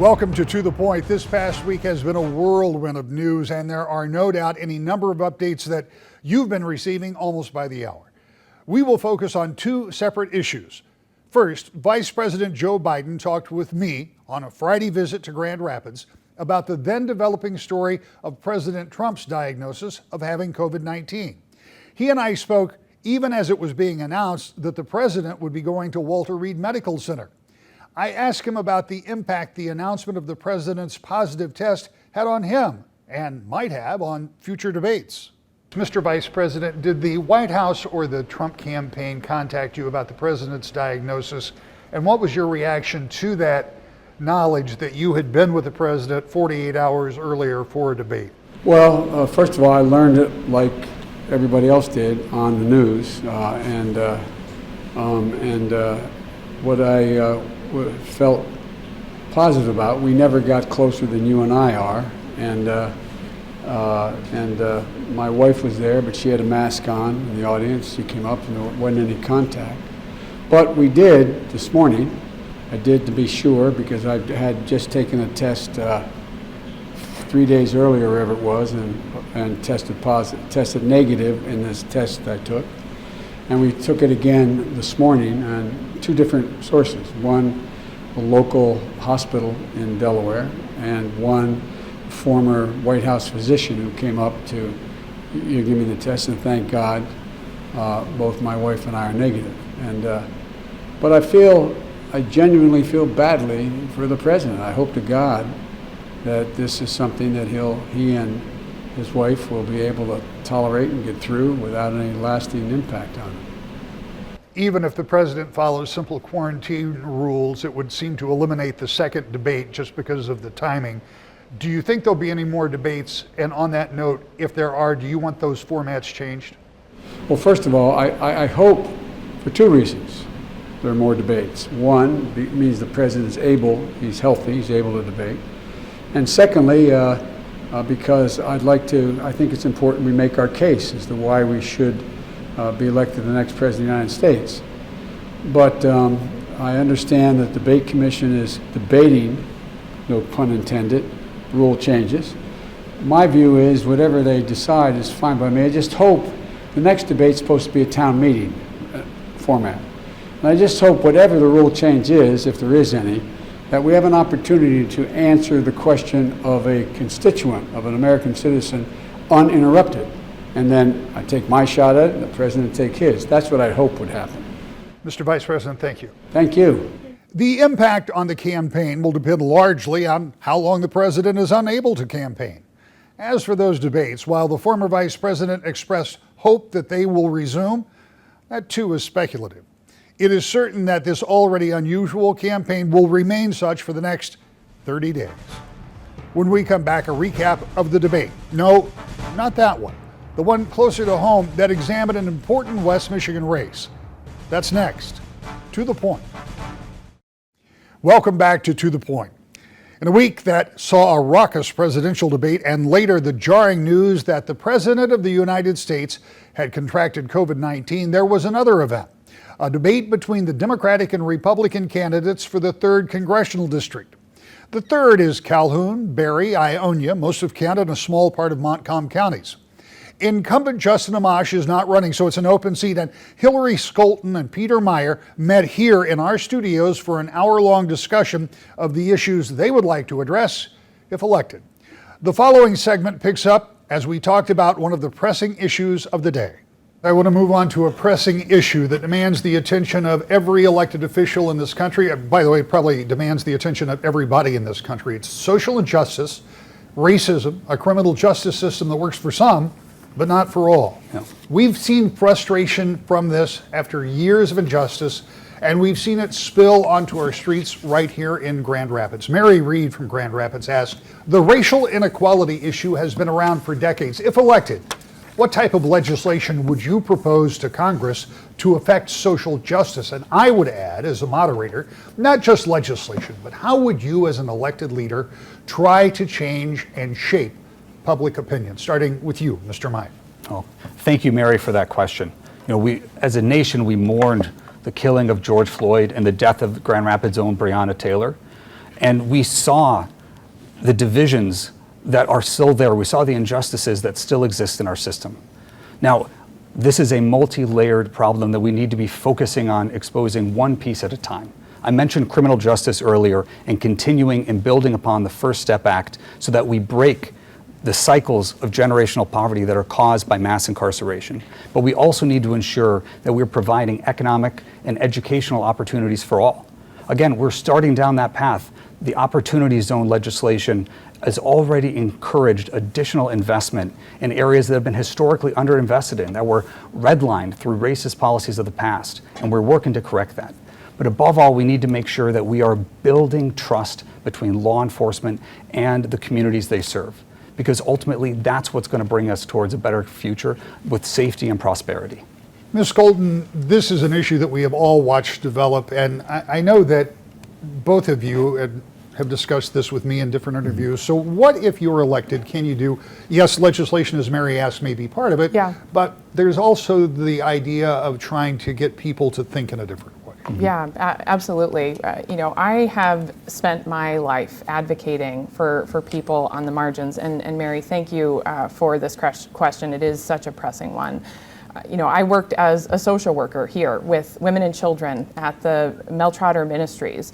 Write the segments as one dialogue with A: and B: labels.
A: Welcome to the Point. This past week has been a whirlwind of news, and there are no doubt any number of updates that you've been receiving almost by the hour. We will focus on two separate issues. First, Vice President Joe Biden talked with me on a Friday visit to Grand Rapids about the then developing story of President Trump's diagnosis of having COVID-19. He and I spoke even as it was being announced that the president would be going to Walter Reed Medical Center. I asked him about the impact the announcement of the president's positive test had on him and might have on future debates. Mr. Vice President, did the White House or the Trump campaign contact you about the president's diagnosis? And what was your reaction to that knowledge that you had been with the president 48 hours earlier for a debate?
B: Well, first of all, I learned it like everybody else did on the news, what I felt positive about. We never got closer than you and I are, and my wife was there, but she had a mask on in the audience. She came up and there wasn't any contact. But we did this morning. I did to be sure because I had just taken a test 3 days earlier, wherever it was, and tested negative in this test I took. And we took it again this morning on two different sources. One, a local hospital in Delaware, and one former White House physician who came up to give me the test, and thank God both my wife and I are negative. But I genuinely feel badly for the president. I hope to God that this is something that he and his wife will be able to tolerate and get through without any lasting impact on him.
A: Even if the president follows simple quarantine rules, it would seem to eliminate the second debate just because of the timing. Do you think there'll be any more debates? And on that note, if there are, do you want those formats changed?
B: Well, first of all, I hope for two reasons there are more debates. One, it means the president is able, he's healthy, he's able to debate. And secondly, because I think it's important we make our case as to why we should be elected the next president of the United States. But I understand that the debate commission is debating, no pun intended, rule changes. My view is whatever they decide is fine by me. I just hope the next debate's supposed to be a town meeting format. And I just hope whatever the rule change is, if there is any, that we have an opportunity to answer the question of a constituent, of an American citizen, uninterrupted. And then I take my shot at it, and the president take his. That's what I hope would happen.
A: Mr. Vice President, thank you.
B: Thank you.
A: The impact on the campaign will depend largely on how long the president is unable to campaign. As for those debates, while the former vice president expressed hope that they will resume, that too is speculative. It is certain that this already unusual campaign will remain such for the next 30 days. When we come back, a recap of the debate. No, not that one. The one closer to home that examined an important West Michigan race. That's next. To the Point. Welcome back to the Point. In a week that saw a raucous presidential debate and later the jarring news that the President of the United States had contracted COVID-19, there was another event. A debate between the Democratic and Republican candidates for the 3rd Congressional District. The 3rd is Calhoun, Barry, Ionia, most of Kent, and a small part of Montcalm counties. Incumbent Justin Amash is not running, so it's an open seat, and Hillary Skolton and Peter Meyer met here in our studios for an hour-long discussion of the issues they would like to address if elected. The following segment picks up as we talked about one of the pressing issues of the day. I want to move on to a pressing issue that demands the attention of every elected official in this country. By the way, it probably demands the attention of everybody in this country. It's social injustice, racism, a criminal justice system that works for some, but not for all.
B: Yeah.
A: We've seen frustration from this after years of injustice, and we've seen it spill onto our streets right here in Grand Rapids. Mary Reed from Grand Rapids asked, the racial inequality issue has been around for decades. If elected, what type of legislation would you propose to Congress to affect social justice? And I would add, as a moderator, not just legislation, but how would you as an elected leader try to change and shape public opinion? Starting with you, Mr. Meyer.
C: Oh, thank you, Mary, for that question. We, as a nation, we mourned the killing of George Floyd and the death of Grand Rapids' own Breonna Taylor. And we saw the divisions that are still there. We saw the injustices that still exist in our system. Now, this is a multi-layered problem that we need to be focusing on exposing one piece at a time. I mentioned criminal justice earlier and continuing and building upon the First Step Act so that we break the cycles of generational poverty that are caused by mass incarceration. But we also need to ensure that we're providing economic and educational opportunities for all. Again, we're starting down that path. The Opportunity Zone legislation has already encouraged additional investment in areas that have been historically underinvested in, that were redlined through racist policies of the past, and we're working to correct that. But above all, we need to make sure that we are building trust between law enforcement and the communities they serve, because ultimately that's what's going to bring us towards a better future with safety and prosperity.
A: Ms. Golden, this is an issue that we have all watched develop, and I know that both of you have discussed this with me in different interviews. So what if you're elected, can you do, yes, legislation, as Mary asked, may be part of it, but there's also the idea of trying to get people to think in a different way.
D: Yeah, absolutely. I have spent my life advocating for people on the margins, and Mary, thank you for this question. It is such a pressing one. I worked as a social worker here with women and children at the Mel Trotter Ministries,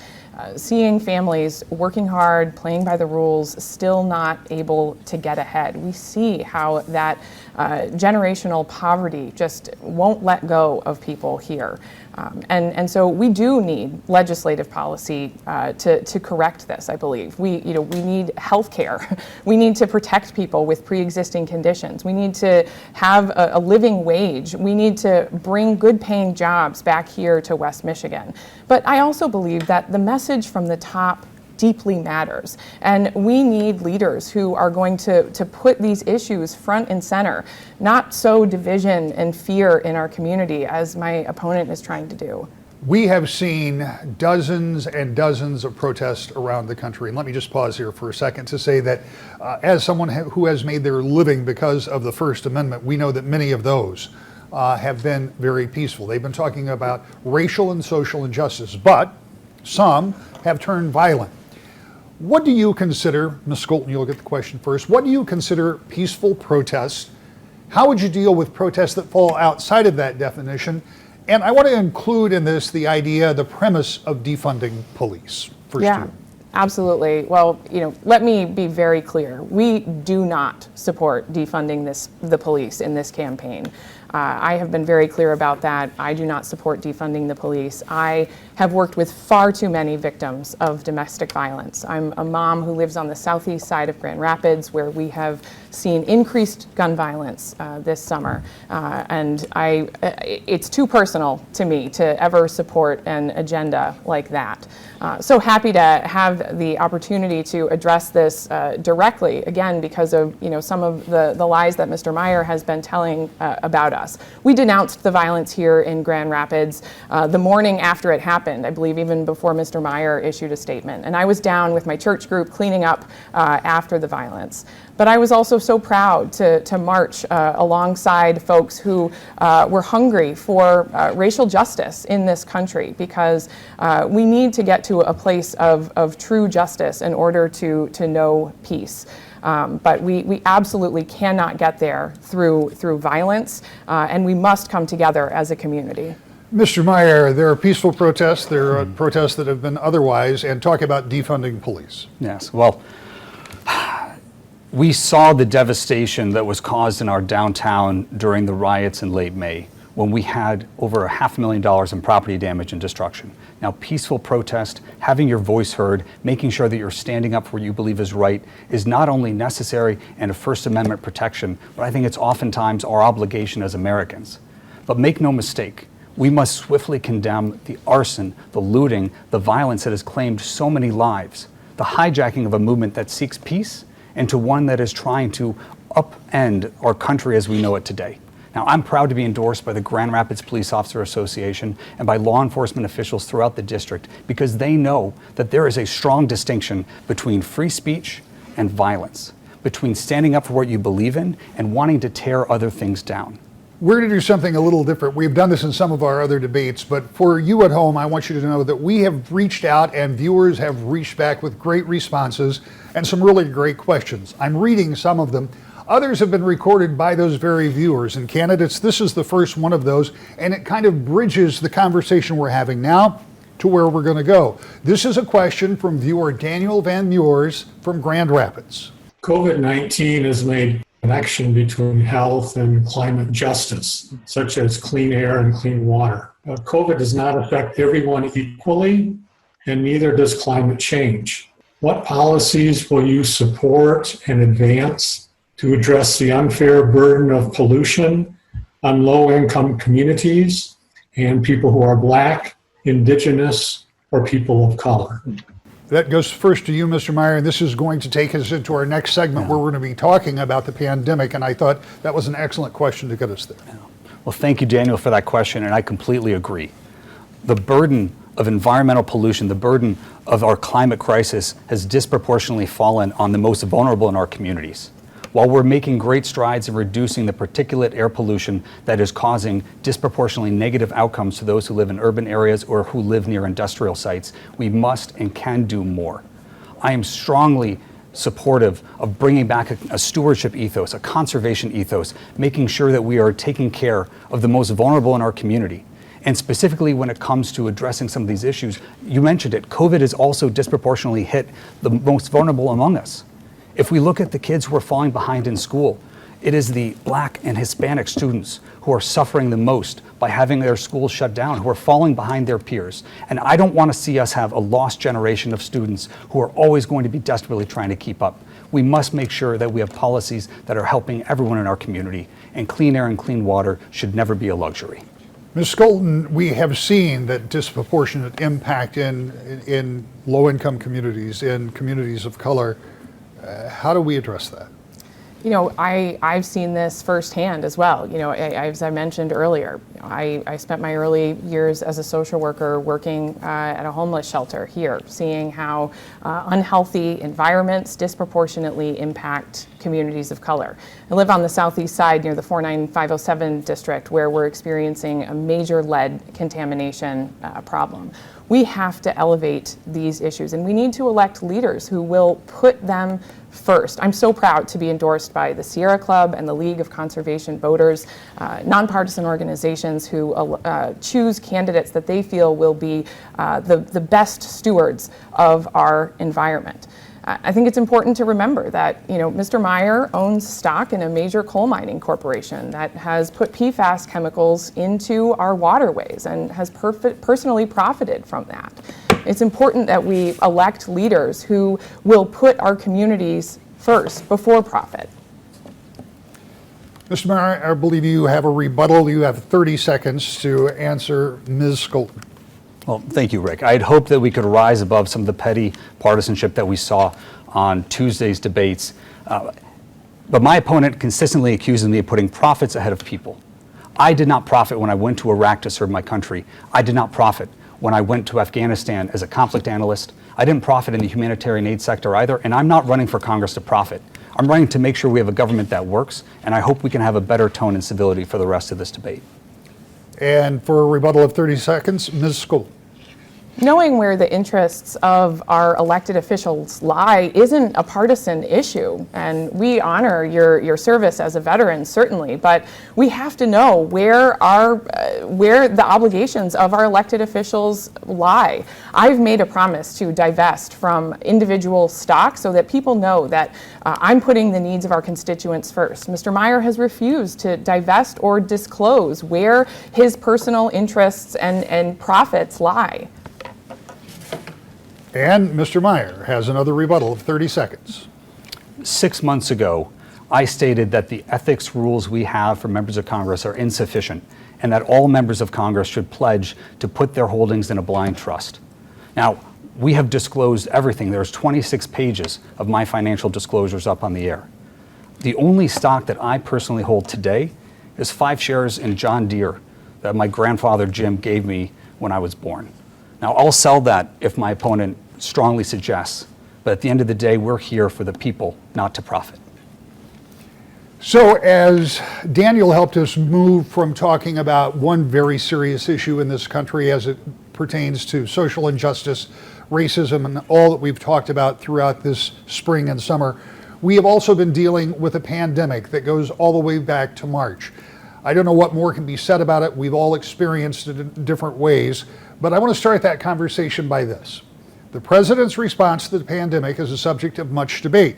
D: seeing families working hard, playing by the rules, still not able to get ahead. We see how that generational poverty just won't let go of people here. And so we do need legislative policy to correct this, I believe. We need health care. We need to protect people with pre-existing conditions. We need to have a living wage. We need to bring good paying jobs back here to West Michigan. But I also believe that the message from the top deeply matters. And we need leaders who are going to put these issues front and center, not sow division and fear in our community as my opponent is trying to do.
A: We have seen dozens and dozens of protests around the country. And let me just pause here for a second to say that as someone who has made their living because of the First Amendment, we know that many of those have been very peaceful. They've been talking about racial and social injustice, but some have turned violent. What do you consider, Ms. Golden, you'll get the question first, what do you consider peaceful protests? How would you deal with protests that fall outside of that definition? And I want to include in this the idea, the premise of defunding police.
D: Absolutely. Well, let me be very clear. We do not support defunding the police in this campaign. I have been very clear about that. I do not support defunding the police. I have worked with far too many victims of domestic violence. I'm a mom who lives on the southeast side of Grand Rapids, where we have seen increased gun violence this summer. And it's too personal to me to ever support an agenda like that. So happy to have the opportunity to address this directly, again, because of some of the lies that Mr. Meyer has been telling about us. We denounced the violence here in Grand Rapids the morning after it happened, I believe even before Mr. Meyer issued a statement. And I was down with my church group cleaning up after the violence. But I was also so proud to march alongside folks who were hungry for racial justice in this country, because we need to get to a place of true justice in order to know peace. But we absolutely cannot get there through violence, and we must come together as a community.
A: Mr. Meyer, there are peaceful protests, there are protests that have been otherwise, and talk about defunding police.
C: Yes, well, we saw the devastation that was caused in our downtown during the riots in late May, when we had over $500,000 in property damage and destruction. Now, peaceful protest, having your voice heard, making sure that you're standing up for what you believe is right, is not only necessary and a First Amendment protection, but I think it's oftentimes our obligation as Americans. But make no mistake, we must swiftly condemn the arson, the looting, the violence that has claimed so many lives, the hijacking of a movement that seeks peace into one that is trying to upend our country as we know it today. Now, I'm proud to be endorsed by the Grand Rapids Police Officer Association and by law enforcement officials throughout the district, because they know that there is a strong distinction between free speech and violence, between standing up for what you believe in and wanting to tear other things down.
A: We're going to do something a little different. We've done this in some of our other debates, but for you at home, I want you to know that we have reached out and viewers have reached back with great responses and some really great questions. I'm reading some of them. Others have been recorded by those very viewers and candidates. This is the first one of those, and it kind of bridges the conversation we're having now to where we're going to go. This is a question from viewer Daniel Van Muurs from Grand Rapids.
E: COVID-19 has made connection between health and climate justice, such as clean air and clean water. COVID does not affect everyone equally, and neither does climate change. What policies will you support and advance to address the unfair burden of pollution on low-income communities and people who are Black, Indigenous, or people of color?
A: That goes first to you, Mr. Meyer, and this is going to take us into our next segment where we're going to be talking about the pandemic, and I thought that was an excellent question to get us there.
C: Well, thank you, Daniel, for that question, and I completely agree. The burden of environmental pollution, the burden of our climate crisis has disproportionately fallen on the most vulnerable in our communities. While we're making great strides in reducing the particulate air pollution that is causing disproportionately negative outcomes to those who live in urban areas or who live near industrial sites, we must and can do more. I am strongly supportive of bringing back a stewardship ethos, a conservation ethos, making sure that we are taking care of the most vulnerable in our community. And specifically when it comes to addressing some of these issues, you mentioned it, COVID has also disproportionately hit the most vulnerable among us. If we look at the kids who are falling behind in school, it is the Black and Hispanic students who are suffering the most by having their schools shut down, who are falling behind their peers. And I don't want to see us have a lost generation of students who are always going to be desperately trying to keep up. We must make sure that we have policies that are helping everyone in our community, and clean air and clean water should never be a luxury.
A: Ms. Skolton, we have seen that disproportionate impact in low-income communities, in communities of color. How do we address that?
D: You know, I've seen this firsthand as well. You know, as I mentioned earlier, I spent my early years as a social worker working at a homeless shelter here, seeing how unhealthy environments disproportionately impact communities of color. I live on the southeast side near the 49507 district, where we're experiencing a major lead contamination problem. We have to elevate these issues, and we need to elect leaders who will put them first. I'm so proud to be endorsed by the Sierra Club and the League of Conservation Voters, nonpartisan organizations who choose candidates that they feel will be the best stewards of our environment. I think it's important to remember that, you know, Mr. Meyer owns stock in a major coal mining corporation that has put PFAS chemicals into our waterways and has personally profited from that. It's important that we elect leaders who will put our communities first before profit.
A: Mr. Meyer, I believe you have a rebuttal. You have 30 seconds to answer Ms. Skolton.
C: Well, thank you, Rick. I had hoped that we could rise above some of the petty partisanship that we saw on Tuesday's debates. But my opponent consistently accuses me of putting profits ahead of people. I did not profit when I went to Iraq to serve my country. I did not profit when I went to Afghanistan as a conflict analyst. I didn't profit in the humanitarian aid sector either, and I'm not running for Congress to profit. I'm running to make sure we have a government that works, and I hope we can have a better tone and civility for the rest of this debate.
A: And for a rebuttal of 30 seconds, Ms. Skoll.
D: Knowing where the interests of our elected officials lie isn't a partisan issue, and we honor your service as a veteran, certainly, but we have to know where the obligations of our elected officials lie. I've made a promise to divest from individual stock so that people know that I'm putting the needs of our constituents first. Mr. Meyer has refused to divest or disclose where his personal interests and profits lie.
A: And Mr. Meyer has another rebuttal of 30 seconds.
C: 6 months ago, I stated that the ethics rules we have for members of Congress are insufficient and that all members of Congress should pledge to put their holdings in a blind trust. Now, we have disclosed everything. There's 26 pages of my financial disclosures up on the air. The only stock that I personally hold today is 5 shares in John Deere that my grandfather Jim gave me when I was born. Now, I'll sell that if my opponent strongly suggests, but at the end of the day, we're here for the people, not to profit.
A: So as Daniel helped us move from talking about one very serious issue in this country as it pertains to social injustice, racism, and all that we've talked about throughout this spring and summer, we have also been dealing with a pandemic that goes all the way back to March. I don't know what more can be said about it. We've all experienced it in different ways, but I want to start that conversation by this. The president's response to the pandemic is a subject of much debate,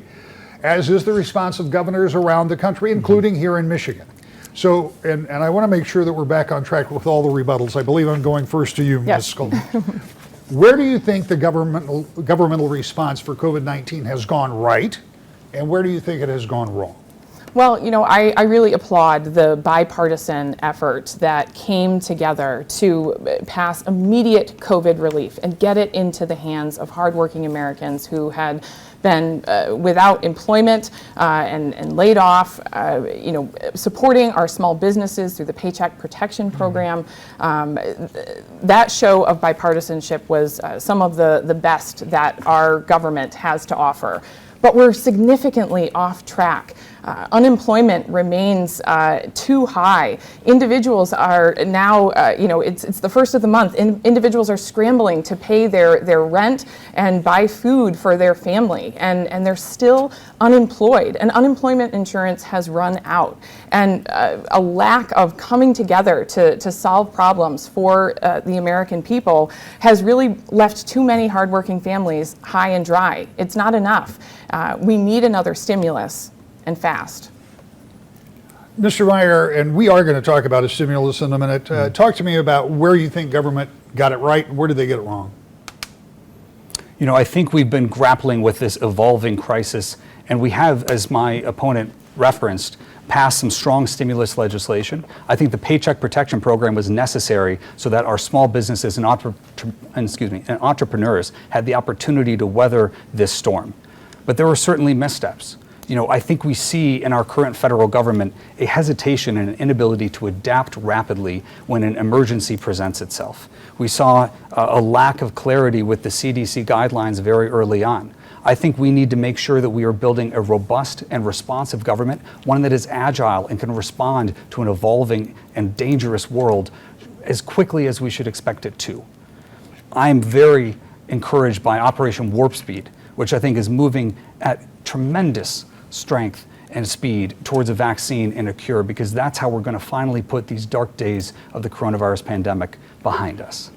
A: as is the response of governors around the country, including here in Michigan. So, and I want to make sure that we're back on track with all the rebuttals. I believe I'm going first to you, Ms.
D: Yes.
A: Scully. Where do you think the governmental response for COVID-19 has gone right, and where do you think it has gone wrong?
D: Well, I really applaud the bipartisan effort that came together to pass immediate COVID relief and get it into the hands of hardworking Americans who had been without employment and laid off, supporting our small businesses through the Paycheck Protection Program. That show of bipartisanship was some of the best that our government has to offer. But we're significantly off track. Unemployment remains too high. Individuals are now, it's the first of the month. Individuals are scrambling to pay their rent and buy food for their family, and they're still unemployed. And unemployment insurance has run out. And a lack of coming together to solve problems for the American people has really left too many hardworking families high and dry. It's not enough. We need another stimulus, and fast.
A: Mr. Meyer, and we are going to talk about a stimulus in a minute. Talk to me about where you think government got it right and where did they get it wrong?
C: I think we've been grappling with this evolving crisis, and we have, as my opponent referenced, passed some strong stimulus legislation. I think the Paycheck Protection Program was necessary so that our small businesses and entrepreneurs had the opportunity to weather this storm. But there were certainly missteps. I think we see in our current federal government a hesitation and an inability to adapt rapidly when an emergency presents itself. We saw a lack of clarity with the CDC guidelines very early on. I think we need to make sure that we are building a robust and responsive government, one that is agile and can respond to an evolving and dangerous world as quickly as we should expect it to. I am very encouraged by Operation Warp Speed, which I think is moving at tremendous strength and speed towards a vaccine and a cure, because that's how we're going to finally put these dark days of the coronavirus pandemic behind us.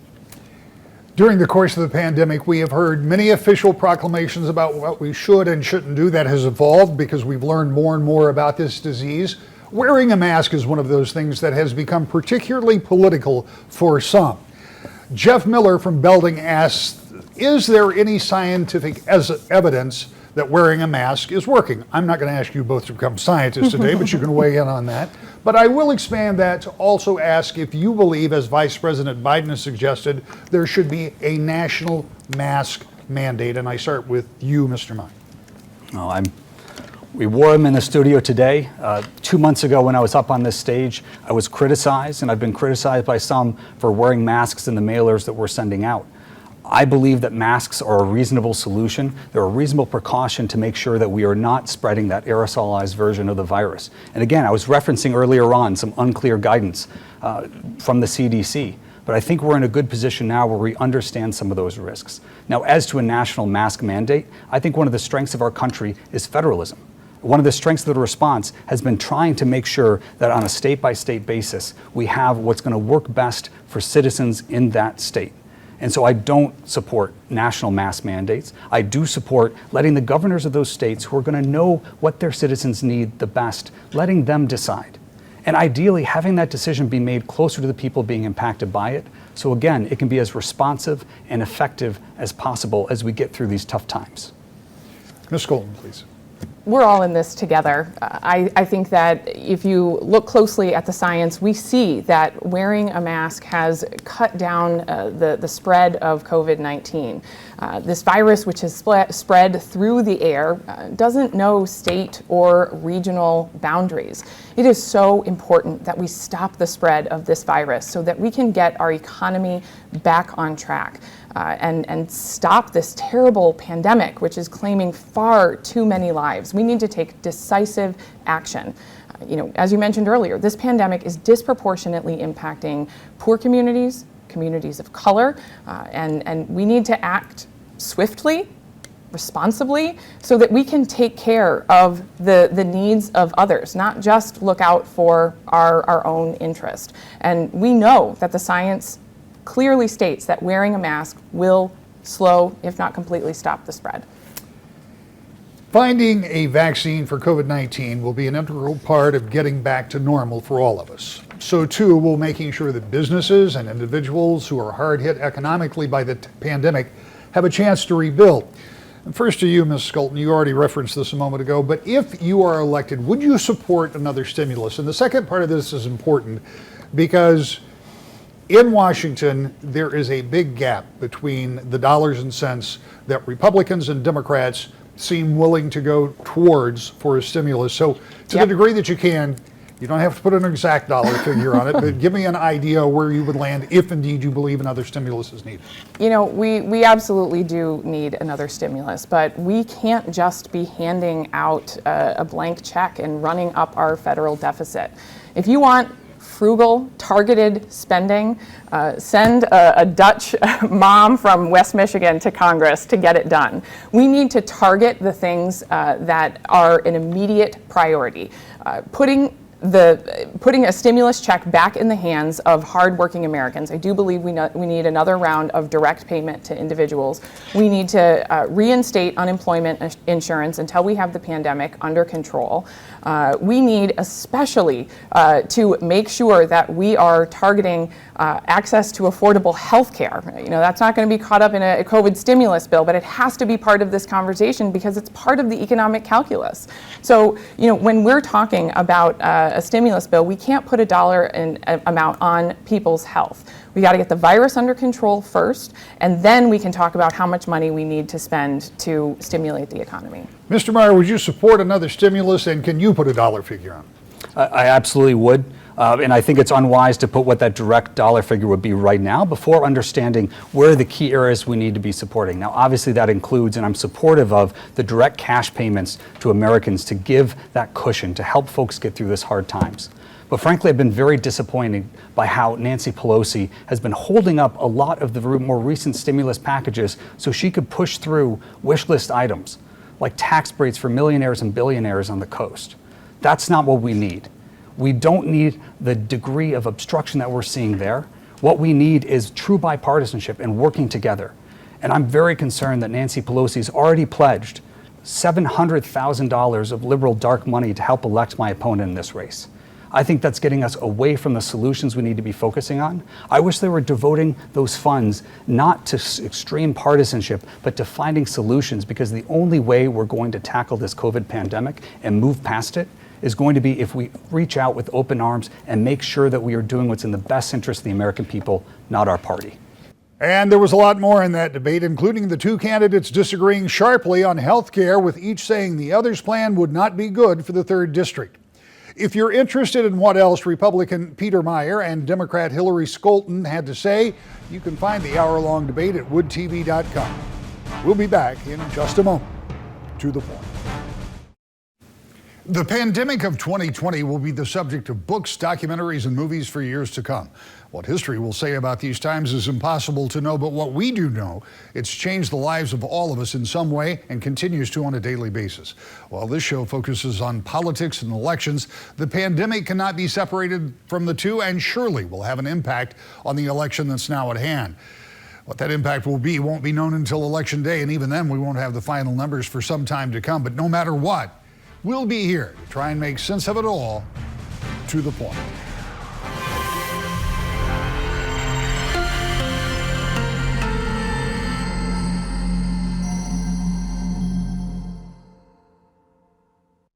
A: During the course of the pandemic, we have heard many official proclamations about what we should and shouldn't do. That has evolved because we've learned more and more about this disease. Wearing a mask is one of those things that has become particularly political for some. Jeff Miller from Belding asks, is there any scientific evidence that wearing a mask is working? I'm not going to ask you both to become scientists today, but you can weigh in on that. But I will expand that to also ask if you believe, as Vice President Biden has suggested, there should be a national mask mandate. And I start with you, Mr. Meyer.
C: We wore them in the studio today. 2 months ago when I was up on this stage, I was criticized, and I've been criticized by some for wearing masks in the mailers that we're sending out. I believe that masks are a reasonable solution. They're a reasonable precaution to make sure that we are not spreading that aerosolized version of the virus. And again, I was referencing earlier on some unclear guidance from the CDC, but I think we're in a good position now where we understand some of those risks. Now, as to a national mask mandate, I think one of the strengths of our country is federalism. One of the strengths of the response has been trying to make sure that on a state-by-state basis, we have what's going to work best for citizens in that state. And so I don't support national mask mandates. I do support letting the governors of those states who are going to know what their citizens need the best, letting them decide. And ideally, having that decision be made closer to the people being impacted by it. So again, it can be as responsive and effective as possible as we get through these tough times.
A: Ms. Golden, please.
D: We're all in this together. I think that if you look closely at the science, we see that wearing a mask has cut down the spread of COVID-19. This virus, which has spread through the air, doesn't know state or regional boundaries. It is so important that we stop the spread of this virus so that we can get our economy back on track. and stop this terrible pandemic, which is claiming far too many lives. We need to take decisive action. As you mentioned earlier, this pandemic is disproportionately impacting poor communities, communities of color, and we need to act swiftly, responsibly, so that we can take care of the needs of others, not just look out for our own interest. And we know that the science clearly states that wearing a mask will slow, if not completely stop the spread.
A: Finding a vaccine for COVID-19 will be an integral part of getting back to normal for all of us. So too will making sure that businesses and individuals who are hard hit economically by the pandemic have a chance to rebuild. And first to you, Ms. Skelton, you already referenced this a moment ago, but if you are elected, would you support another stimulus? And the second part of this is important because in Washington, there is a big gap between the dollars and cents that Republicans and Democrats seem willing to go towards for a stimulus. So to the degree that you can, you don't have to put an exact dollar figure on it, but give me an idea where you would land if indeed you believe another stimulus is needed.
D: We absolutely do need another stimulus, but we can't just be handing out a blank check and running up our federal deficit. If you want frugal, targeted spending, send a Dutch mom from West Michigan to Congress to get it done. We need to target the things that are an immediate priority. Putting a stimulus check back in the hands of hardworking Americans. I do believe we need another round of direct payment to individuals. We need to reinstate unemployment insurance until we have the pandemic under control. We need especially to make sure that we are targeting access to affordable health care. That's not going to be caught up in a COVID stimulus bill, but it has to be part of this conversation because it's part of the economic calculus. So, when we're talking about a stimulus bill, we can't put a dollar amount on people's health. We got to get the virus under control first, and then we can talk about how much money we need to spend to stimulate the economy.
A: Mr. Meyer, would you support another stimulus, and can you put a dollar figure on it?
C: I absolutely would. And I think it's unwise to put what that direct dollar figure would be right now before understanding where are the key areas we need to be supporting. Now, obviously that includes, and I'm supportive of, the direct cash payments to Americans to give that cushion to help folks get through this hard times. But frankly, I've been very disappointed by how Nancy Pelosi has been holding up a lot of the more recent stimulus packages so she could push through wish list items like tax breaks for millionaires and billionaires on the coast. That's not what we need. We don't need the degree of obstruction that we're seeing there. What we need is true bipartisanship and working together. And I'm very concerned that Nancy Pelosi's already pledged $700,000 of liberal dark money to help elect my opponent in this race. I think that's getting us away from the solutions we need to be focusing on. I wish they were devoting those funds not to extreme partisanship, but to finding solutions, because the only way we're going to tackle this COVID pandemic and move past it is going to be if we reach out with open arms and make sure that we are doing what's in the best interest of the American people, not our party.
A: And there was a lot more in that debate, including the two candidates disagreeing sharply on health care, with each saying the other's plan would not be good for the 3rd District. If you're interested in what else Republican Peter Meyer and Democrat Hillary Skelton had to say, you can find the hour-long debate at woodtv.com. We'll be back in just a moment. To the point. The pandemic of 2020 will be the subject of books, documentaries, and movies for years to come. What history will say about these times is impossible to know, but what we do know, it's changed the lives of all of us in some way and continues to on a daily basis. While this show focuses on politics and elections, the pandemic cannot be separated from the two and surely will have an impact on the election that's now at hand. What that impact will be won't be known until Election Day, and even then we won't have the final numbers for some time to come. But no matter what, we'll be here to try and make sense of it all. To the point.